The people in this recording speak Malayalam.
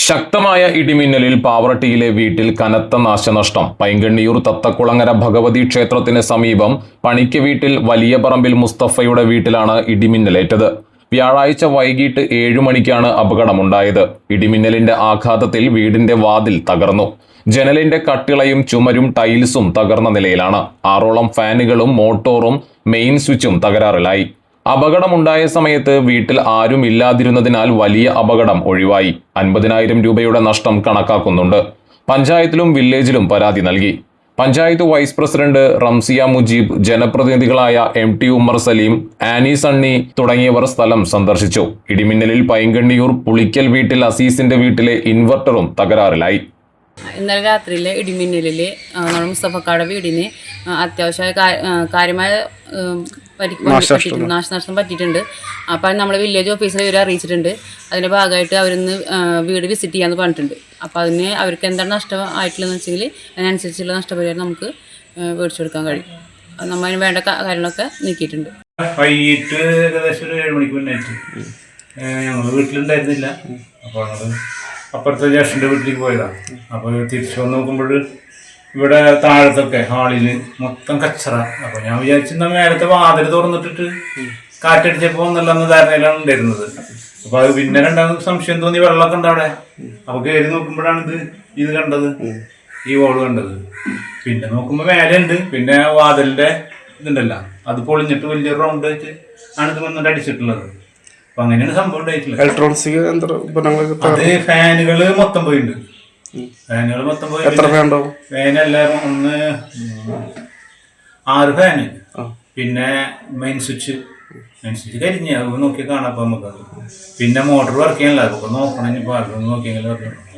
ശക്തമായ ഇടിമിന്നലിൽ പാവറട്ടിയിലെ വീട്ടിൽ കനത്ത നാശനഷ്ടം. പൈങ്കണ്ണിയൂർ തത്തക്കുളങ്ങര ഭഗവതി ക്ഷേത്രത്തിന് സമീപം പണിക്ക് വീട്ടിൽ വലിയ പറമ്പിൽ മുസ്തഫയുടെ വീട്ടിലാണ് ഇടിമിന്നലേറ്റത്. വ്യാഴാഴ്ച വൈകിട്ട് 7 മണിക്കാണ് അപകടമുണ്ടായത്. ഇടിമിന്നലിന്റെ ആഘാതത്തിൽ വീടിന്റെ വാതിൽ തകർന്നു. ജനലിന്റെ കട്ടിളയും ചുമരും ടൈൽസും തകർന്ന നിലയിലാണ്. 6ഓളം ഫാനുകളും മോട്ടോറും മെയിൻ സ്വിച്ചും തകരാറിലായി. അപകടമുണ്ടായ സമയത്ത് വീട്ടിൽ ആരും ഇല്ലാതിരുന്നതിനാൽ വലിയ അപകടം ഒഴിവായി. 50,000 രൂപയുടെ നഷ്ടം കണക്കാക്കുന്നുണ്ട്. പഞ്ചായത്തിലും വില്ലേജിലും പരാതി നൽകി. പഞ്ചായത്ത് വൈസ് പ്രസിഡന്റ് റംസിയ മുജീബ്, ജനപ്രതിനിധികളായ MT ഉമ്മർ സലീം, ആനി സണ്ണി തുടങ്ങിയവർ സ്ഥലം സന്ദർശിച്ചു. ഇടിമിന്നലിൽ പൈങ്കണ്ണിയൂർ പുളിക്കൽ വീട്ടിൽ അസീസിന്റെ വീട്ടിലെ ഇൻവെർട്ടറും തകരാറിലായി. ഇന്നലെ രാത്രിയിലെ ഇടിമിന്നലിൽ നമ്മുടെ മുസ്തഫക്കാരുടെ വീടിന് അത്യാവശ്യമായ കാര്യമായ നാശനഷ്ടം പറ്റിയിട്ടുണ്ട്. അപ്പം നമ്മൾ വില്ലേജ് ഓഫീസിൽ ഇവരെ അറിയിച്ചിട്ടുണ്ട്. അതിൻ്റെ ഭാഗമായിട്ട് അവരിന്ന് വീട് വിസിറ്റ് ചെയ്യാമെന്ന് പറഞ്ഞിട്ടുണ്ട്. അപ്പോൾ അതിന് അവർക്ക് എന്താണ് നഷ്ടം ആയിട്ടുള്ളതെന്ന് വെച്ചെങ്കിൽ അതിനനുസരിച്ചുള്ള നഷ്ടപരിഹാരം നമുക്ക് മേടിച്ചു കൊടുക്കാൻ കഴിയും. നമ്മൾ അതിന് വേണ്ട കാര്യങ്ങളൊക്കെ നീക്കിയിട്ടുണ്ട്. വൈകിട്ട് ഏകദേശം ഒരു 7 മണിക്ക് മുന്നായിട്ട് ഞങ്ങൾ വീട്ടിലുണ്ടായിരുന്നില്ല. അപ്പോൾ ഞങ്ങൾ അപ്പുറത്തെ ജ്യേഷ്ഠൻ്റെ വീട്ടിലേക്ക് പോയതാണ്. അപ്പോൾ തിരിച്ചു വന്ന് നോക്കുമ്പോൾ ഇവിടെ താഴത്തൊക്കെ ഹാളിൽ മൊത്തം കച്ചറ. അപ്പോൾ ഞാൻ വിചാരിച്ചിരുന്ന നേരത്തെ വാതിൽ തുറന്നിട്ടിട്ട് കാറ്റടിച്ചപ്പോൾ നല്ലെന്ന ധാരണയിലാണ് ഉണ്ടായിരുന്നത്. അപ്പോൾ അത് പിന്നെ രണ്ടാമത് സംശയം തോന്നി, വെള്ളമൊക്കെ ഉണ്ട് അവിടെ. അപ്പോൾ കയറി നോക്കുമ്പോഴാണ് ഇത് കണ്ടത്, ഈ വോള് കണ്ടത്. പിന്നെ നോക്കുമ്പോൾ മേലെ ഉണ്ട്. പിന്നെ വാതിലിൻ്റെ ഇതുണ്ടല്ലോ, അത് പൊളിഞ്ഞിട്ട് വലിയൊരു റൗണ്ട് വെച്ച് ആണ് ഇത് വന്നിട്ട് അടിച്ചിട്ടുള്ളത്. അപ്പൊ അങ്ങനെയാണ് സംഭവം ഉണ്ടായിട്ടുള്ളത്. ഇലക്ട്രോണിക്സ് അത് ഫാനുകള് മൊത്തം പോയിട്ടുണ്ട്. ഫാൻ എല്ലാവരും 6 ഫാന്, പിന്നെ മെയിൻ സ്വിച്ച് കരിഞ്ഞ നോക്കി കാണാം. നമുക്ക് പിന്നെ മോട്ടോർ വർക്ക് ചെയ്യാനല്ല, അതൊക്കെ നോക്കണം. ഇപ്പൊ നോക്കിയെങ്കിലും